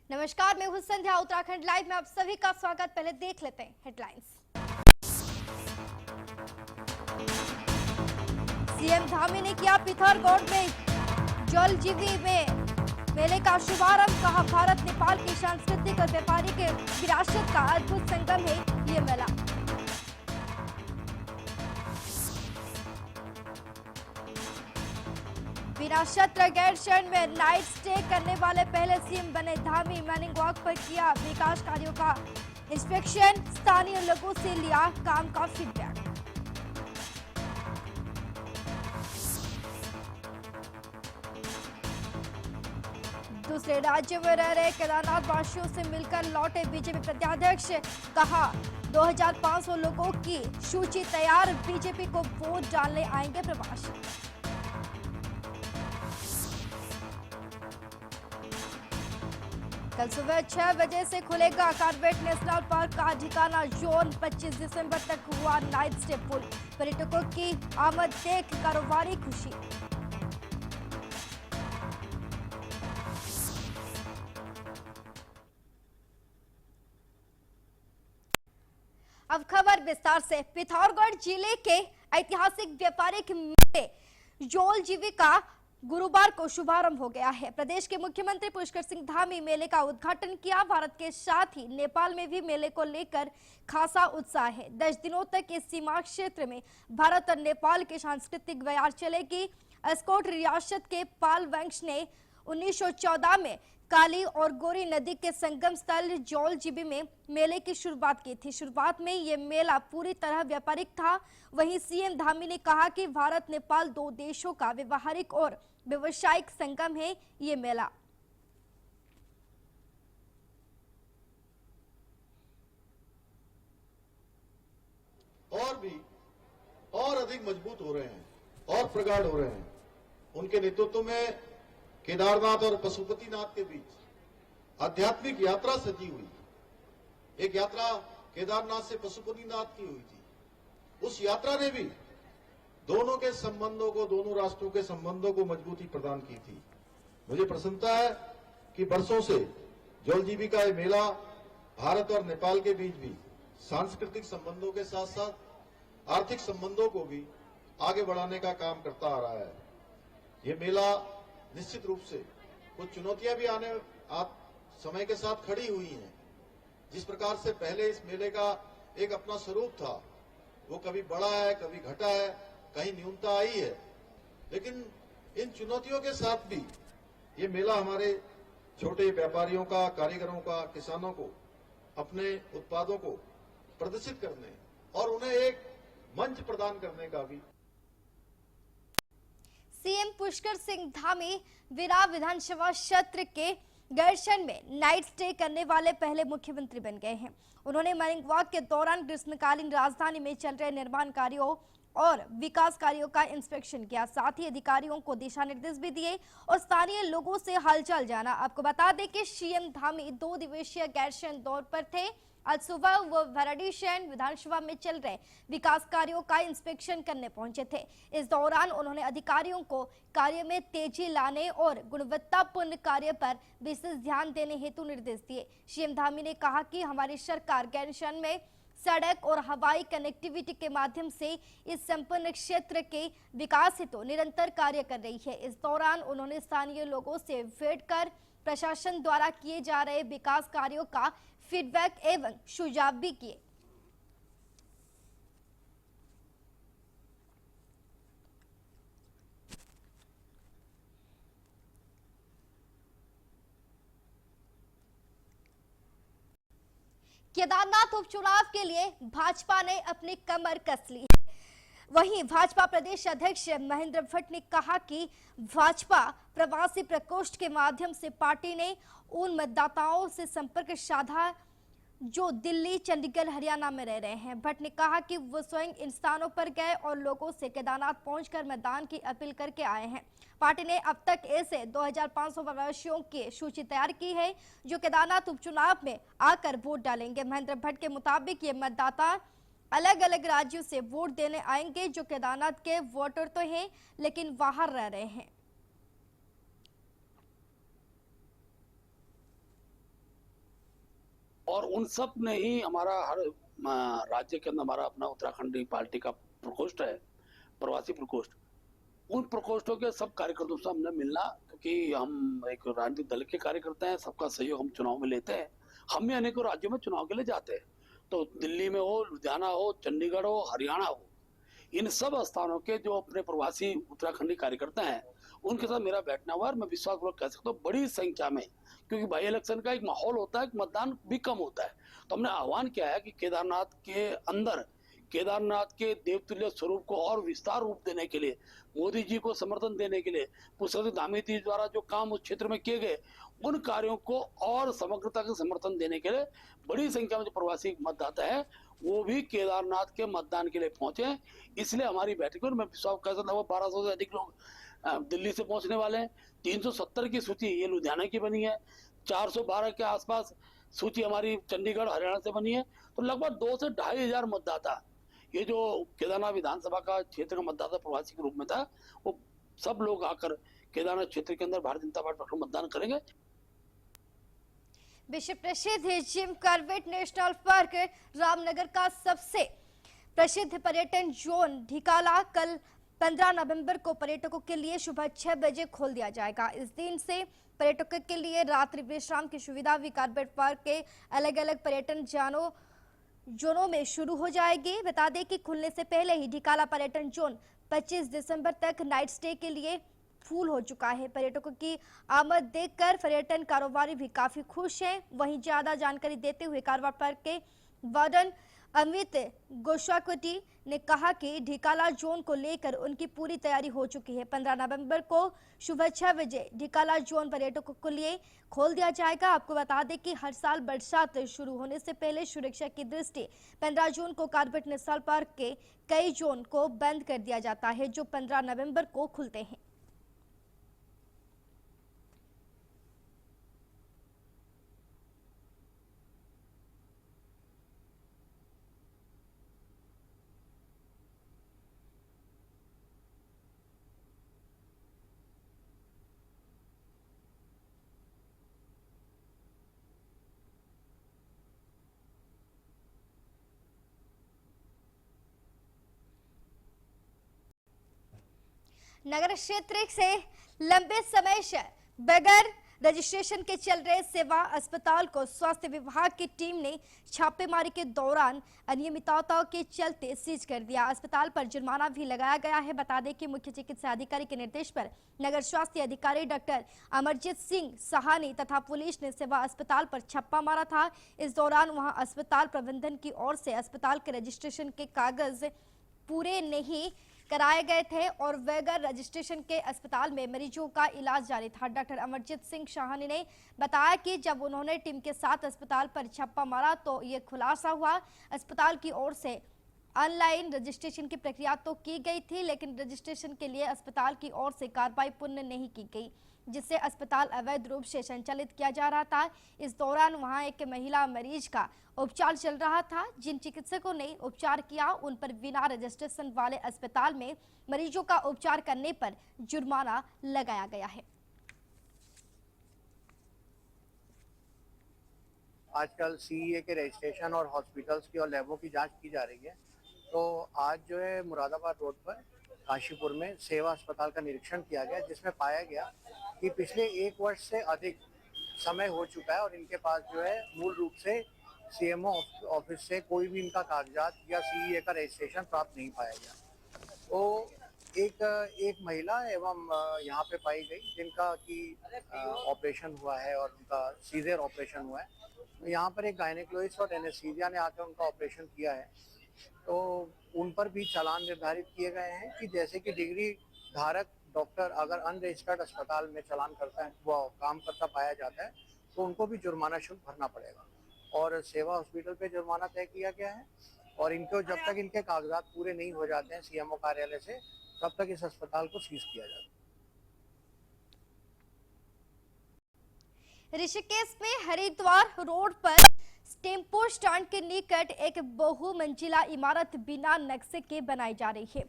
नमस्कार, मैं हूं संध्या। उत्तराखंड लाइव में आप सभी का स्वागत। पहले देख लेते हैं हेडलाइंस। सीएम धामी ने किया पिथौरागढ़ में जल जीवी में मेले का शुभारंभ। कहा, भारत नेपाल की सांस्कृतिक और व्यापारिक विरासत का अद्भुत संगम है ये मेला। विरासत गैरसैंण में नाइट स्टे करने वाले पहले सीएम बने धामी। मॉर्निंग वॉक पर किया विकास कार्यों का इंस्पेक्शन। स्थानीय लोगों से लिया काम का फीडबैक। दूसरे राज्यों में रह रहे केदारनाथ वासियों से मिलकर लौटे बीजेपी प्रत्याध्यक्ष। कहा, 2500 लोगों की सूची तैयार। बीजेपी को वोट डालने आएंगे प्रवासी। कल सुबह 6 बजे से खुलेगा कॉर्बेट नेशनल पार्क का ठिकाना जोन। 25 दिसंबर तक हुआ नाइट स्टे फुल। पर्यटकों की आमद देख कारोबारी खुशी। अब खबर विस्तार से। पिथौरागढ़ जिले के ऐतिहासिक व्यापारिक मेले जोल जीवी का गुरुवार को शुभारंभ हो गया है। प्रदेश के मुख्यमंत्री पुष्कर सिंह धामी मेले का उद्घाटन किया। भारत के साथ ही नेपाल में भी मेले को लेकर खासा उत्साह है। 10 दिनों तक इस सीमा क्षेत्र में भारत और नेपाल की सांस्कृतिक बयार चलेगी। अस्कोट रियासत के पाल वंश ने 1914 में काली और गोरी नदी के संगम स्थल जौल जीबी में मेले की शुरुआत की थी। शुरुआत में ये मेला पूरी तरह व्यापारिक था। वहीं सीएम धामी ने कहा कि भारत नेपाल दो देशों का व्यवहारिक और व्यवसायिक संगम है ये मेला। और अधिक मजबूत हो रहे हैं और प्रगाढ़ हो रहे हैं। उनके नेतृत्व में केदारनाथ और पशुपतिनाथ के बीच आध्यात्मिक यात्रा सजी हुई। एक यात्रा केदारनाथ से पशुपतिनाथ की हुई थी। उस यात्रा ने भी दोनों के संबंधों को, दोनों राष्ट्रों के संबंधों को मजबूती प्रदान की थी। मुझे प्रसन्नता है कि वर्षों से जौल जीबी का ये मेला भारत और नेपाल के बीच भी सांस्कृतिक संबंधों के साथ साथ आर्थिक संबंधों को भी आगे बढ़ाने का काम करता आ रहा है। ये मेला निश्चित रूप से कुछ चुनौतियां भी समय के साथ खड़ी हुई हैं। जिस प्रकार से पहले इस मेले का एक अपना स्वरूप था, वो कभी बढ़ा है, कभी घटा है, कहीं न्यूनता आई है। लेकिन इन चुनौतियों के साथ भी ये मेला हमारे छोटे व्यापारियों का, कारीगरों का, किसानों को अपने उत्पादों को प्रदर्शित करने और उन्हें एक मंच प्रदान करने का भी। सीएम पुष्कर सिंह धामी विरा विधानसभा क्षेत्र के गैरसैंण में नाइट स्टे करने वाले पहले मुख्यमंत्री बन गए हैं। उन्होंने मॉर्निंग वॉक के दौरान ग्रीष्मकालीन राजधानी में चल रहे निर्माण कार्यों और विकास कार्यों का इंस्पेक्शन किया। साथ ही अधिकारियों को दिशा निर्देश भी दिए और स्थानीय लोगों से हालचाल जाना। आपको बता दें कि सीएम धामी 2 दिवसीय गैरसैंण दौर पर थे। आज सुबह वो भराड़ीसैंण विधानसभा में चल रहे विकास कार्यों का इंस्पेक्शन करने पहुंचे थे। इस दौरान उन्होंने अधिकारियों को कार्य में तेजी लाने और गुणवत्तापूर्ण कार्य पर विशेष ध्यान देने हेतु निर्देश दिए। सीएम धामी ने कहा कि हमारी सरकार गैरसैंण में सड़क और हवाई कनेक्टिविटी के माध्यम से इस संपूर्ण क्षेत्र के विकास हेतु निरंतर कार्य कर रही है। इस दौरान उन्होंने स्थानीय लोगों से भेंट कर प्रशासन द्वारा किए जा रहे विकास कार्यों का फीडबैक एवं सुझाव भी किए। केदारनाथ उपचुनाव के लिए भाजपा ने अपनी कमर कस ली है। वहीं भाजपा प्रदेश अध्यक्ष महेंद्र भट्ट ने कहा कि भाजपा प्रवासी प्रकोष्ठ के माध्यम से पार्टी ने उन मतदाताओं से संपर्क साधा जो दिल्ली, चंडीगढ़, हरियाणा में रह रहे हैं। भट्ट ने कहा कि वो स्वयं इन स्थानों पर गए और लोगों से केदारनाथ पहुंचकर मतदान की अपील करके आए हैं। पार्टी ने अब तक ऐसे 2500 प्रवासियों की सूची तैयार की है जो केदारनाथ उपचुनाव में आकर वोट डालेंगे। महेंद्र भट्ट के मुताबिक ये मतदाता अलग अलग राज्यों से वोट देने आएंगे जो केदारनाथ के वोटर तो हैं लेकिन बाहर रह रहे हैं। और उन सब ने ही हमारा हर राज्य के अंदर हमारा अपना उत्तराखंडी पार्टी का प्रकोष्ठ है, प्रवासी प्रकोष्ठ, उन प्रकोष्ठों के सब कार्यकर्ताओं से हमने मिलना, क्योंकि हम एक राजनीतिक दल के कार्यकर्ता हैं, सबका सहयोग हम चुनाव में लेते हैं। हम भी अनेकों राज्यों में चुनाव के लिए जाते हैं, तो दिल्ली में हो, लुधियाना हो, चंडीगढ़ हो, हरियाणा हो, इन सब स्थानों के जो अपने प्रवासी उत्तराखंडी कार्यकर्ता हैं उनके साथ मेरा बैठना हुआ और मैं विश्वासपूर्वक कह सकता हूँ बड़ी संख्या में, क्योंकि बाई इलेक्शन का एक माहौल होता है, मतदान भी कम होता है, तो हमने आह्वान किया है कि केदारनाथ के अंदर केदारनाथ के देवतुल्य स्वरूप को और विस्तार रूप देने के लिए, मोदी जी को समर्थन देने के लिए, पुष्कर धामी जी द्वारा जो काम उस क्षेत्र में किए गए उन कार्यों को और समग्रता के समर्थन देने के लिए बड़ी संख्या में जो प्रवासी मतदाता है वो भी केदारनाथ के मतदान के लिए पहुंचे। इसलिए हमारी बैठक में मैं विश्वास कर सकता हूँ 1200 से अधिक लोग दिल्ली से पहुंचने वाले हैं। 370 की सूची ये लुधियाना की बनी है, 412 के आसपास सूची हमारी चंडीगढ़ हरियाणा से बनी है, तो लगभग 2 से 2,500 मतदाता ये जो केदारनाथ विधानसभा का क्षेत्र का मतदाता प्रवासी के रूप में था, वो सब लोग आकर केदारनाथ क्षेत्र के अंदर भारतीय जनता पार्टी पर मतदान करेंगे। विश्व प्रसिद्ध Jim Corbett national park Ramnagar का सबसे प्रसिद्ध पर्यटन जोन ढिकाला कल 15 नवंबर को पर्यटकों के लिए सुबह 6 बजे खोल दिया जाएगा। इस दिन से पर्यटकों के लिए रात्रि विश्राम की सुविधा भी कॉर्बेट पार्क के अलग अलग पर्यटन जोनों में शुरू हो जाएगी। बता दें कि खुलने से पहले ही ढिकाला पर्यटन जोन 25 दिसंबर तक नाइट स्टे के लिए फुल हो चुका है। पर्यटकों की आमद देखकर पर्यटन कारोबारी भी काफी खुश हैं। वहीं ज्यादा जानकारी देते हुए कारवार पार्क के वार्डन अमित गोस्वाकोटी ने कहा कि ढिकाला जोन को लेकर उनकी पूरी तैयारी हो चुकी है। 15 नवंबर को सुबह 6 बजे ढिकाला जोन पर्यटकों के लिए खोल दिया जाएगा। आपको बता दें कि हर साल बरसात शुरू होने से पहले सुरक्षा की दृष्टि 15 जून को कॉर्बेट नेशनल पार्क के कई जोन को बंद कर दिया जाता है, जो 15 नवंबर को खुलते हैं। नगर क्षेत्र से लंबे समय से बगैर रजिस्ट्रेशन के चल रहे सेवा अस्पताल को स्वास्थ्य विभाग की टीम ने छापेमारी के दौरान अनियमितताओं के चलते सीज कर दिया। अस्पताल पर जुर्माना भी लगाया गया है। बता दें कि मुख्य चिकित्सा अधिकारी के निर्देश पर नगर स्वास्थ्य अधिकारी डॉक्टर अमरजीत सिंह साहनी तथा पुलिस ने सेवा अस्पताल पर छापा मारा था। इस दौरान वहां अस्पताल प्रबंधन की ओर से अस्पताल के रजिस्ट्रेशन के कागज पूरे नहीं कराए गए थे और बगैर रजिस्ट्रेशन के अस्पताल में मरीजों का इलाज जारी था। डॉक्टर अमरजीत सिंह साहनी ने बताया कि जब उन्होंने टीम के साथ अस्पताल पर छापा मारा तो ये खुलासा हुआ। अस्पताल की ओर से ऑनलाइन रजिस्ट्रेशन की प्रक्रिया तो की गई थी, लेकिन रजिस्ट्रेशन के लिए अस्पताल की ओर से कार्रवाई पूर्ण नहीं की गई, जिससे अस्पताल अवैध रूप से संचालित किया जा रहा था। इस दौरान वहां एक महिला मरीज का उपचार चल रहा था। जिन चिकित्सकों ने उपचार किया उन पर बिना रजिस्ट्रेशन वाले अस्पताल में मरीजों का उपचार करने पर जुर्माना लगाया गया है। आजकल सीईए के रजिस्ट्रेशन और हॉस्पिटल्स की और लैबों की जांच की जा रही है, तो आज जो है मुरादाबाद रोड पर काशीपुर में सेवा अस्पताल का निरीक्षण किया गया, जिसमें पाया गया कि पिछले 1 वर्ष से अधिक समय हो चुका है और इनके पास जो है मूल रूप से सीएमओ ऑफिस से कोई भी इनका कागजात या सीईए का रजिस्ट्रेशन प्राप्त नहीं पाया गया। तो एक महिला एवं यहाँ पे पाई गई जिनका कि ऑपरेशन हुआ है और उनका सीजर ऑपरेशन हुआ है। यहाँ पर एक गायनेकोलॉजिस्ट और एनेस्थीसिया ने आकर उनका ऑपरेशन किया है, तो उन पर भी चालान निर्धारित किए गए हैं कि जैसे कि डिग्री धारक डॉक्टर अगर अनरजिस्टर्ड अस्पताल में चालान करता है, वो काम करता पाया जाता है, तो उनको भी जुर्माना शुल्क भरना पड़ेगा। और सेवा हॉस्पिटल पे जुर्माना तय किया गया है और इनको जब तक इनके कागजात पूरे नहीं हो जाते हैं सीएमओ कार्यालय से, तब तक इस अस्पताल को सीज किया जाता है। ऋषिकेश में हरिद्वार रोड पर टेम्पो स्टैंड के निकट एक बहुमंजिला इमारत बिना नक्शे के बनाई जा रही है।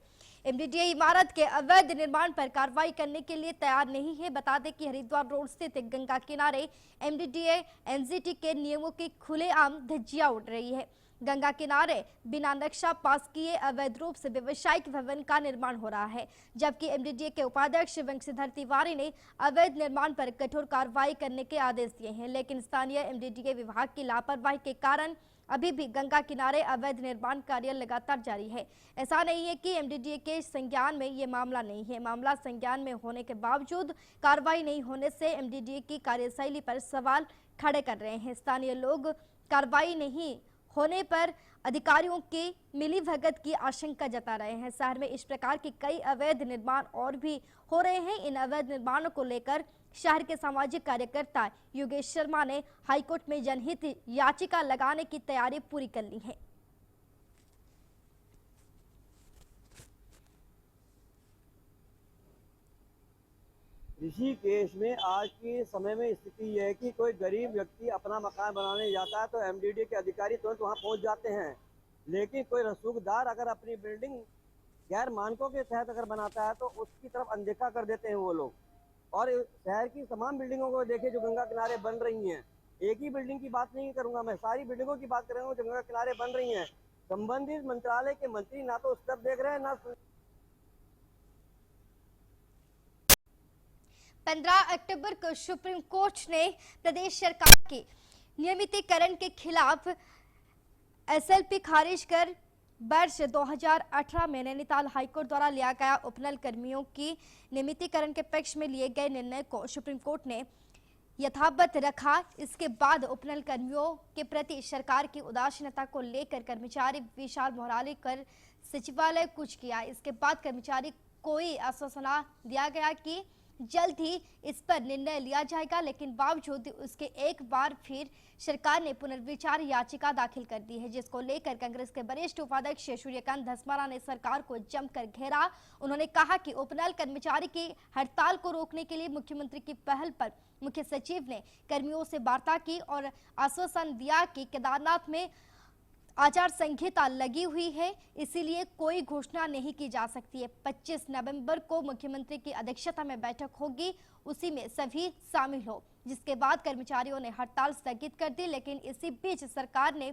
एमडीडीए इमारत के अवैध निर्माण पर कार्रवाई करने के लिए तैयार नहीं है। बता दें कि हरिद्वार रोड स्थित गंगा किनारे एमडीडीए एनजीटी के नियमों की खुलेआम धज्जियां उड़ रही है। गंगा किनारे बिना नक्शा पास किए अवैध रूप से व्यवसायिक भवन का निर्माण हो रहा है, जबकि एमडीडीए के उपाध्यक्ष वंशीधर तिवारी ने अवैध निर्माण पर कठोर कार्रवाई करने के आदेश दिए हैं, लेकिन स्थानीय एमडीडीए विभाग की लापरवाही के कारण अभी भी गंगा किनारे अवैध निर्माण कार्य लगातार जारी है। ऐसा नहीं है कि एमडीडीए के संज्ञान में ये मामला नहीं है। मामला संज्ञान में होने के बावजूद कार्रवाई नहीं होने से एमडीडीए की कार्यशैली पर सवाल खड़े कर रहे हैं। स्थानीय लोग कार्रवाई नहीं होने पर अधिकारियों की मिलीभगत की आशंका जता रहे हैं। शहर में इस प्रकार के कई अवैध निर्माण और भी हो रहे हैं। इन अवैध निर्माणों को लेकर शहर के सामाजिक कार्यकर्ता योगेश शर्मा ने हाईकोर्ट में जनहित याचिका लगाने की तैयारी पूरी कर ली है। ऋषिकेश में आज के समय में स्थिति यह है कि कोई गरीब व्यक्ति अपना मकान बनाने जाता है तो एमडीडीए के अधिकारी तुरंत वहां पहुंच जाते हैं, लेकिन कोई रसूखदार अगर अपनी बिल्डिंग गैर मानकों के तहत अगर बनाता है तो उसकी तरफ अनदेखा कर देते हैं वो लोग। और शहर की तमाम बिल्डिंगों को देखे जो गंगा किनारे बन रही हैं, एक ही बिल्डिंग की बात नहीं करूंगा मैं, सारी बिल्डिंगों की बात करूंगा जो गंगा किनारे बन रही हैं। संबंधित मंत्रालय के मंत्री ना तो उस तरफ देख रहे हैं ना 15 अक्टूबर को सुप्रीम कोर्ट ने प्रदेश सरकार के नियमितीकरण के खिलाफ एसएलपी खारिज कर वर्ष 2018 में नैनीताल हाईकोर्ट द्वारा लिया गया उपनल कर्मियों की नियमितीकरण के पक्ष में लिए गए निर्णय को सुप्रीम कोर्ट ने यथावत रखा। इसके बाद उपनल कर्मियों के प्रति सरकार की उदासीनता को लेकर कर्मचारी विशाल मोहराली कर सचिवालय कूच किया। इसके बाद कर्मचारी कोई आश्वासन दिया गया कि जल्द ही इस पर निर्णय लिया जाएगा, लेकिन बावजूद उसके एक बार फिर सरकार ने पुनर्विचार याचिका दाखिल कर दी है, जिसको लेकर कांग्रेस के वरिष्ठ उपाध्यक्ष सूर्यकांत धस्माना ने सरकार को जमकर घेरा। उन्होंने कहा कि उपनल कर्मचारी की हड़ताल को रोकने के लिए मुख्यमंत्री की पहल पर मुख्य सचिव ने कर्मियों से वार्ता की और आश्वासन दिया कि केदारनाथ में आचार संहिता लगी हुई है, इसीलिए कोई घोषणा नहीं की जा सकती है। 25 नवंबर को मुख्यमंत्री की अध्यक्षता में बैठक होगी, उसी में सभी शामिल हो। जिसके बाद कर्मचारियों ने हड़ताल स्थगित कर दी, लेकिन इसी बीच सरकार ने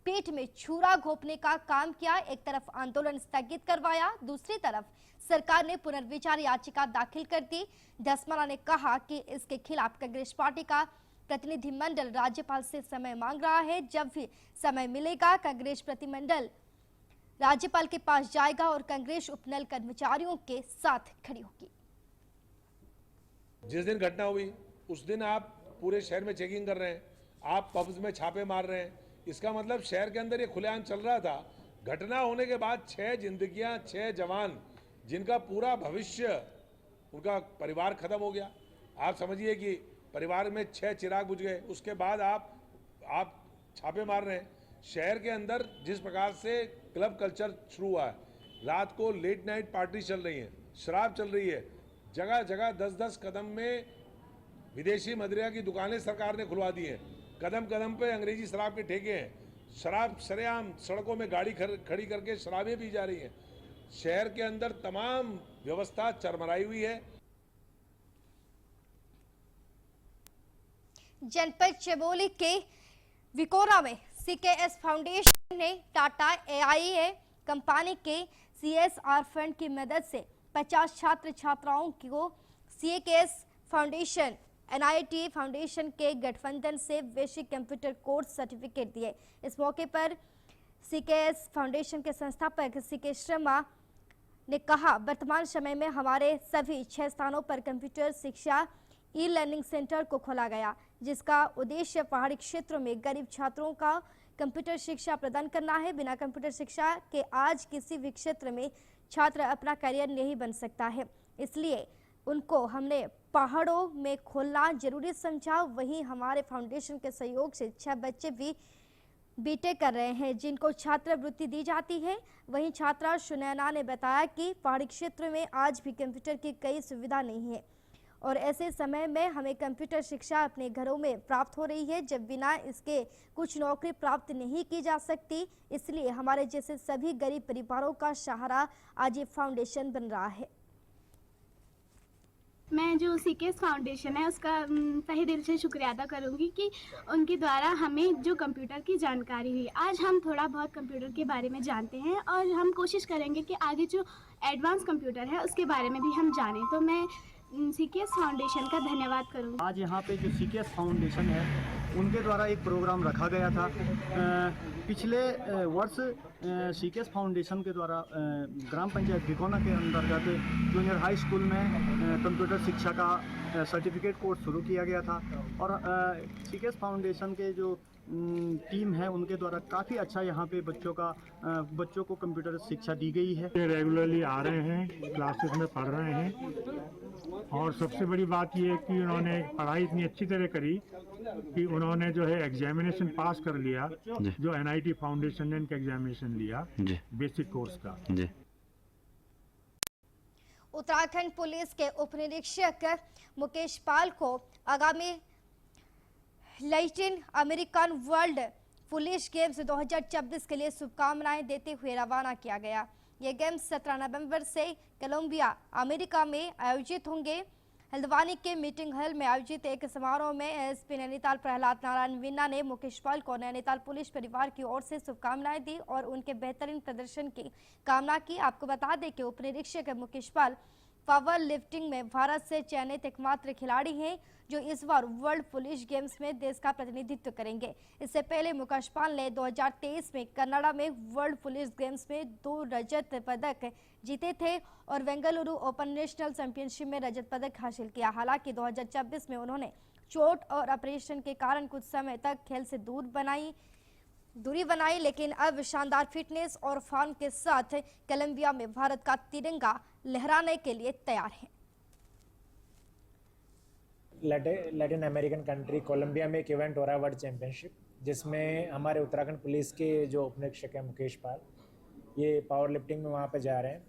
पेट में छुरा घोंपने का काम किया। एक तरफ आंदोलन स्थगित करवाया, दूसरी तरफ सरकार ने पुनर्विचार याचिका दाखिल कर दी। धस्माना ने कहा कि इसके खिलाफ कांग्रेस पार्टी का प्रतिनिधिमंडल राज्यपाल से समय मांग रहा है। जब भी समय मिलेगा कांग्रेस प्रतिनिधिमंडल राज्यपाल के पास जाएगा और कांग्रेस उपनल कर्मचारियों के साथ खड़ी होगी। जिस दिन घटना हुई उस दिन आप पूरे शहर में चेकिंग कर रहे हैं, आप पब्स में छापे मार रहे हैं। इसका मतलब शहर के अंदर ये खुलेआम चल रहा था। घटना होने के बाद 6 जिंदगियां, 6 जवान जिनका पूरा भविष्य, उनका परिवार खत्म हो गया। आप समझिए कि परिवार में 6 चिराग बुझ गए। उसके बाद आप छापे मार रहे हैं। शहर के अंदर जिस प्रकार से क्लब कल्चर शुरू हुआ है, रात को लेट नाइट पार्टी चल रही है, शराब चल रही है, जगह जगह 10-10 कदम में विदेशी मदिरा की दुकानें सरकार ने खुलवा दी हैं, कदम कदम पे अंग्रेजी शराब के ठेके हैं, शराब सरेआम सड़कों में गाड़ी खड़ी करके शराबें पी जा रही हैं। शहर के अंदर तमाम व्यवस्था चरमराई हुई है। जनपद चमोली के विकोरा में सीकेएस फाउंडेशन ने टाटा एआईए कंपनी के सीएसआर फंड की मदद से 50 छात्र छात्राओं को सीकेएस फाउंडेशन एनआईटी फाउंडेशन के गठबंधन से वैश्विक कंप्यूटर कोर्स सर्टिफिकेट दिए। इस मौके पर सीकेएस फाउंडेशन के संस्थापक सीके शर्मा ने कहा, वर्तमान समय में हमारे सभी 6 स्थानों पर कंप्यूटर शिक्षा ई लर्निंग सेंटर को खोला गया, जिसका उद्देश्य पहाड़ी क्षेत्रों में गरीब छात्रों का कंप्यूटर शिक्षा प्रदान करना है। बिना कंप्यूटर शिक्षा के आज किसी भी क्षेत्र में छात्र अपना करियर नहीं बन सकता है, इसलिए उनको हमने पहाड़ों में खोलना जरूरी समझा। वहीं हमारे फाउंडेशन के सहयोग से 6 बच्चे भी बीटेक कर रहे हैं, जिनको छात्रवृत्ति दी जाती है। वहीं छात्रा सुनैना ने बताया कि पहाड़ी क्षेत्र में आज भी कंप्यूटर की कई सुविधा नहीं है और ऐसे समय में हमें कंप्यूटर शिक्षा अपने घरों में प्राप्त हो रही है, जब बिना इसके कुछ नौकरी प्राप्त नहीं की जा सकती। इसलिए हमारे जैसे सभी गरीब परिवारों का सहारा आज ये फाउंडेशन बन रहा है। मैं जो सीकेएस फाउंडेशन है उसका तहे दिल से शुक्रिया अदा करूंगी कि उनके द्वारा हमें जो कंप्यूटर की जानकारी हुई। आज हम थोड़ा बहुत कंप्यूटर के बारे में जानते हैं और हम कोशिश करेंगे कि आगे जो एडवांस कंप्यूटर है उसके बारे में भी हम जानें। तो मैं सीकेएस फाउंडेशन का धन्यवाद करूंगी। आज यहाँ पे जो सीकेएस फाउंडेशन है उनके द्वारा एक प्रोग्राम रखा गया था। पिछले वर्ष सीकेएस फाउंडेशन के द्वारा ग्राम पंचायत भिगोना के अंतर्गत जूनियर हाई स्कूल में कंप्यूटर शिक्षा का सर्टिफिकेट कोर्स शुरू किया गया था और सीकेएस फाउंडेशन के जो टीम है उनके द्वारा काफ़ी अच्छा यहाँ पे बच्चों को कंप्यूटर शिक्षा दी गई है। रेगुलरली आ रहे हैं, क्लासेस में पढ़ रहे हैं और सबसे बड़ी बात ये है कि उन्होंने पढ़ाई इतनी अच्छी तरह करी कि उन्होंने जो है एग्जामिनेशन पास कर लिया, जो एनआईटी फाउंडेशन ने इनका एग्जामिनेशन लिया बेसिक कोर्स का। उत्तराखंड पुलिस के उप निरीक्षक मुकेश पाल को आगामी Latin American world police games 2026 के लिए शुभकामनाएं देते हुए रवाना किया गया। ये गेम्स 17 नवंबर से कोलंबिया अमेरिका में आयोजित होंगे। हल्द्वानी के मीटिंग हॉल में आयोजित एक समारोह में एसपी नैनीताल प्रहलाद नारायण मीना ने मुकेश पाल को नैनीताल पुलिस परिवार की ओर से शुभकामनाएं दी और उनके बेहतरीन प्रदर्शन की कामना की। आपको बता दें कि उप निरीक्षक मुकेश पाल पावर लिफ्टिंग में भारत से चयनित एकमात्र खिलाड़ी हैं जो इस बार वर्ल्ड पुलिस गेम्स में देश का प्रतिनिधित्व करेंगे। इससे पहले मुकेश पाल ने 2023 में कनाडा में वर्ल्ड पुलिस गेम्स में 2 रजत पदक जीते थे और बेंगलुरु ओपन नेशनल चैंपियनशिप में रजत पदक हासिल किया। हालांकि 2026 में उन्होंने चोट और ऑपरेशन के कारण कुछ समय तक खेल से दूरी बनाई, लेकिन अब शानदार फिटनेस और फॉर्म के साथ कोलंबिया में भारत का तिरंगा लहराने के लिए तैयार हैं। लैटिन अमेरिकन कंट्री कोलंबिया में एक इवेंट हो रहा है वर्ल्ड चैंपियनशिप, जिसमें हमारे उत्तराखंड पुलिस के जो उप निरीक्षक हैं मुकेश पाल, ये पावर लिफ्टिंग में वहाँ पे जा रहे हैं।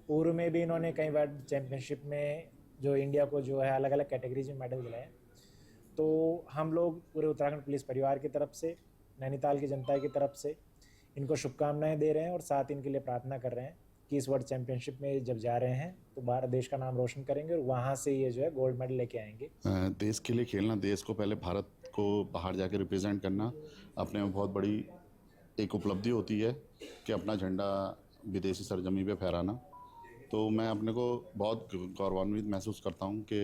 पूर्व में भी इन्होंने कई वर्ल्ड चैंपियनशिप में जो इंडिया को जो है अलग अलग कैटेगरीज में मेडल दिलाए। तो हम लोग पूरे उत्तराखंड पुलिस परिवार की तरफ से, नैनीताल की जनता की तरफ से इनको शुभकामनाएं दे रहे हैं और साथ इनके लिए प्रार्थना कर रहे हैं कि इस वर्ल्ड चैंपियनशिप में जब जा रहे हैं तो भारत देश का नाम रोशन करेंगे और वहाँ से ये जो है गोल्ड मेडल लेके आएंगे। देश के लिए खेलना, देश को पहले भारत को बाहर जाके रिप्रेजेंट करना अपने में बहुत बड़ी एक उपलब्धि होती है कि अपना झंडा विदेशी सरजमी पे फहराना। तो मैं अपने को बहुत गौरवान्वित महसूस करता हूँ कि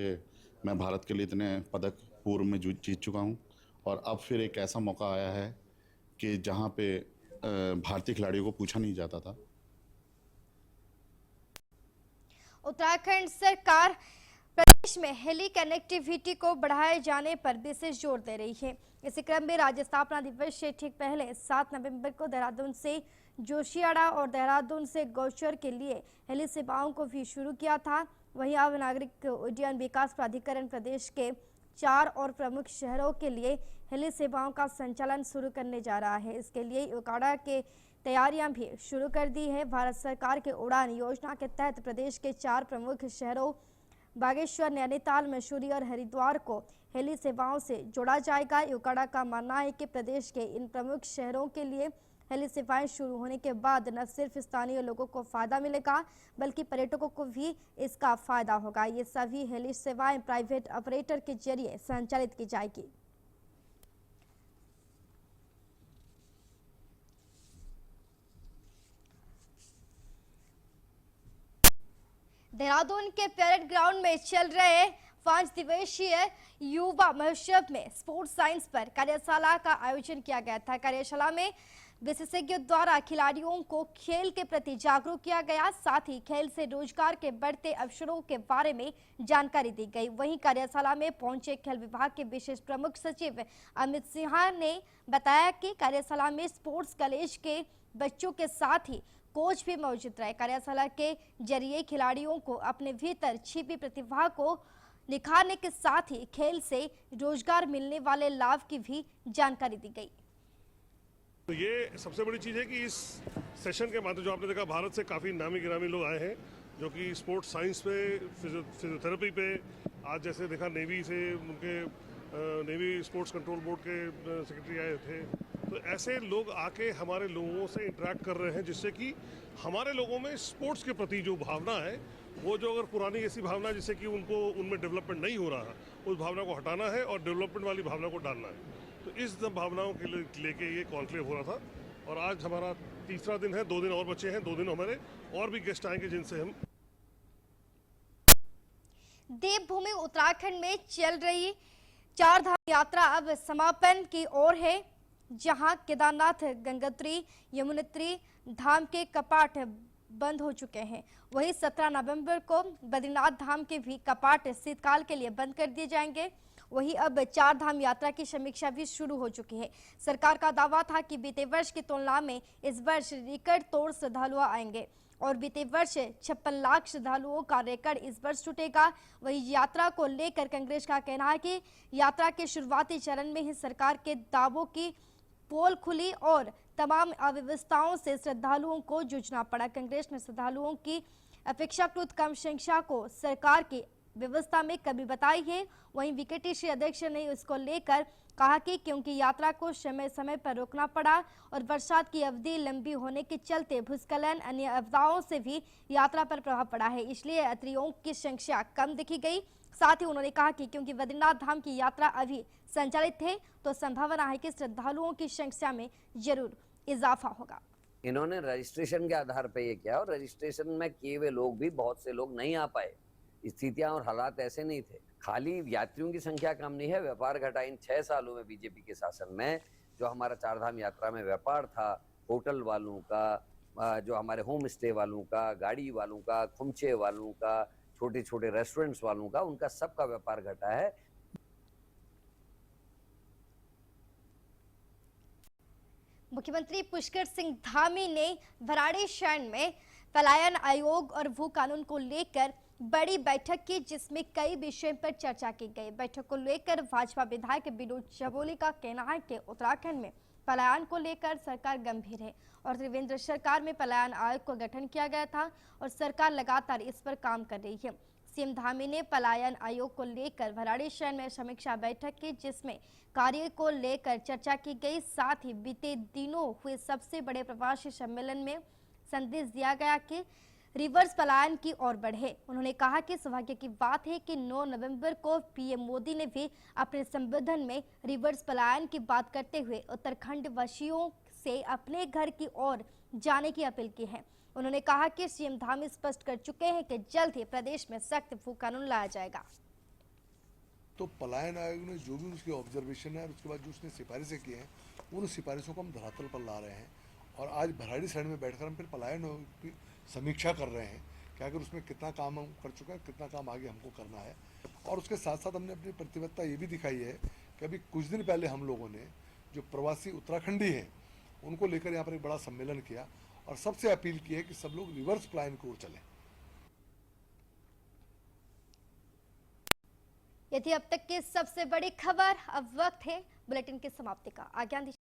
मैं भारत के लिए इतने पदक पूर्व में जीत चुका हूँ और अब फिर एक ऐसा मौका आया है कि जहाँ पे भारतीय खिलाड़ियों को पूछा नहीं जाता था। उत्तराखंड सरकार प्रदेश में हेली कनेक्टिविटी को बढ़ाए जाने पर विशेष जोर दे रही है। इसी क्रम में राज्य स्थापना दिवस से ठीक पहले 7 नवंबर को देहरादून से जोशियाड़ा और देहरादून से गौचर के लिए हेली सेवाओं को भी शुरू किया था। वहीं अब नागरिक उड्डयन विकास प्राधिकरण प्रदेश के 4 और प्रमुख शहरों के लिए हेली सेवाओं का संचालन शुरू करने जा रहा है। इसके लिए युकाड़ा के तैयारियां भी शुरू कर दी है। भारत सरकार के उड़ान योजना के तहत प्रदेश के 4 प्रमुख शहरों बागेश्वर, नैनीताल, मसूरी और हरिद्वार को हेली सेवाओं से जोड़ा जाएगा। युकाड़ा का मानना है कि प्रदेश के इन प्रमुख शहरों के लिए हेली सेवाएं शुरू होने के बाद न सिर्फ स्थानीय लोगों को फायदा मिलेगा बल्कि पर्यटकों को भी इसका फायदा होगा। ये सभी हेली सेवाएं प्राइवेट ऑपरेटर के जरिए संचालित की जाएगी। देहरादून के परेड ग्राउंड में चल रहे 5 दिवसीय युवा महोत्सव में स्पोर्ट्स साइंस पर कार्यशाला का आयोजन किया गया था। कार्यशाला में विशेषज्ञों द्वारा खिलाड़ियों को खेल के प्रति जागरूक किया गया, साथ ही खेल से रोजगार के बढ़ते अवसरों के बारे में जानकारी दी गई। वहीं कार्यशाला में पहुंचे खेल विभाग के विशेष प्रमुख सचिव अमित सिन्हा ने बताया कि कार्यशाला में स्पोर्ट्स कॉलेज के बच्चों के साथ ही कोच भी मौजूद रहे। कार्यशाला के जरिए खिलाड़ियों को अपने भीतर छिपी प्रतिभा को निखारने के साथ ही खेल से रोजगार मिलने वाले लाभ की भी जानकारी दी गई। तो ये सबसे बड़ी चीज़ है कि इस सेशन के माध्यम जो आपने देखा भारत से काफ़ी नामी गिरामी लोग आए हैं जो कि स्पोर्ट्स साइंस पे, फिजियोथेरेपी पे, आज जैसे देखा नेवी से उनके नेवी स्पोर्ट्स कंट्रोल बोर्ड के सेक्रेटरी आए थे, तो ऐसे लोग आके हमारे लोगों से इंटरेक्ट कर रहे हैं, जिससे कि हमारे लोगों में स्पोर्ट्स के प्रति जो भावना है, वो जो अगर पुरानी ऐसी भावना जिससे कि उनको उनमें डेवलपमेंट नहीं हो रहा, उस भावना को हटाना है और डेवलपमेंट वाली भावना को डालना है। तो इस भावनाओं के लेके ये कॉन्क्लेव हो रहा था और आज हमारा तीसरा दिन है, 2 दिन और बचे हैं, 2 दिन हमारे और भी गेस्ट आएंगे जिनसे हम। देवभूमि उत्तराखंड में चल रही 4 धाम यात्रा अब समापन की ओर है, जहां केदारनाथ, गंगोत्री, यमुनोत्री धाम के कपाट बंद हो चुके हैं। वहीं 17 नवंबर को बद्रीनाथ धाम के भी कपाट शीतकाल के लिए बंद कर दिए जाएंगे। वहीं अब 4 धाम यात्रा की समीक्षा भी शुरू हो चुकी है। सरकार का दावा था कि बीते वर्ष की तुलना में इस वर्ष रिकॉर्ड तोड़ श्रद्धालु आएंगे और बीते वर्ष 56 लाख श्रद्धालुओं का रिकॉर्ड इस वर्ष टूटेगा। वही यात्रा को लेकर कांग्रेस का कहना है कि यात्रा के शुरुआती चरण में ही सरकार के दावों की पोल खुली और तमाम अव्यवस्थाओं से श्रद्धालुओं को जूझना पड़ा। कांग्रेस ने श्रद्धालुओं की अपेक्षाकृत कम संख्या को सरकार की व्यवस्था में कमी बताई है। वहीं बीकेटीसी अध्यक्ष ने इसको लेकर कहा कि क्योंकि यात्रा को समय समय पर रोकना पड़ा और बरसात की अवधि लंबी होने के चलते भूस्खलन अन्य आपदाओं से भी यात्रा पर प्रभाव पड़ा है, इसलिए यात्रियों की संख्या कम दिखी गई। साथ ही उन्होंने कहा कि क्योंकि बद्रीनाथ धाम की यात्रा अभी संचालित है तो संभावना है कि श्रद्धालुओं की संख्या में जरूर इजाफा होगा। इन्होंने रजिस्ट्रेशन के आधार पर ये किया और रजिस्ट्रेशन में किए हुए लोग भी बहुत से लोग नहीं आ पाए। स्थितियां और हालात ऐसे नहीं थे, खाली यात्रियों की संख्या कम नहीं है, व्यापार घटा। इन 6 सालों में बीजेपी के शासन में जो हमारा 4 धाम यात्रा में व्यापार था, होटल वालों का, जो हमारे होम स्टे वालों का, गाड़ी वालों का, खुमचे वालों का, छोटे छोटे रेस्टोरेंट्स वालों का, उनका सबका व्यापार घटा है। मुख्यमंत्री पुष्कर सिंह धामी ने भराड़ीसैंण में पलायन आयोग और भू कानून को लेकर बड़ी बैठक की, जिसमें कई विषयों पर चर्चा की गई। बैठक को लेकर भाजपा विधायक विनोद चमोली का कहना है कि उत्तराखंड में पलायन को लेकर सरकार गंभीर है और त्रिवेंद्र सरकार में पलायन आयोग का गठन किया गया था और सरकार लगातार इस पर काम कर रही है। सीएम धामी ने पलायन आयोग को लेकर भराड़ीसैंण में समीक्षा बैठक की, जिसमें कार्य को लेकर चर्चा की गई। साथ ही बीते दिनों हुए सबसे बड़े प्रवासी सम्मेलन में संदेश दिया गया कि रिवर्स पलायन की ओर बढ़े। उन्होंने कहा कि सौभाग्य की बात है कि 9 नवंबर को पीएम मोदी ने भी अपने संबोधन में रिवर्स पलायन की बात करते हुए उत्तराखंड वासियों से अपने घर की ओर जाने की अपील की है। उन्होंने कहा कि सीएम धामी स्पष्ट कर चुके हैं कि जल्द ही प्रदेश में सख्त भू कानून लाया जाएगा। तो पलायन आयोग ने जो भी उसके ऑब्जर्वेशन है, उसके बाद जो उसने सिफारिशें की हैं, उन सिफारिशों को हम धरातल पर ला रहे हैं और आज भराड़ीसैंण में बैठकर हम फिर पलायन आयोग की समीक्षा कर रहे हैं कि अगर उसमें कितना काम हम कर चुके हैं, कितना काम आगे हमको करना है। और उसके साथ साथ हमने अपनी प्रतिबद्धता ये भी दिखाई है कि अभी कुछ दिन पहले हम लोगों ने जो प्रवासी उत्तराखंडी हैं उनको लेकर यहाँ पर एक बड़ा सम्मेलन किया और सबसे अपील की है कि सब लोग रिवर्स पलायन की ओर चलें। यदि अब तक की सबसे बड़ी खबर, अब वक्त है बुलेटिन की समाप्ति का। आज्ञा दीजिए।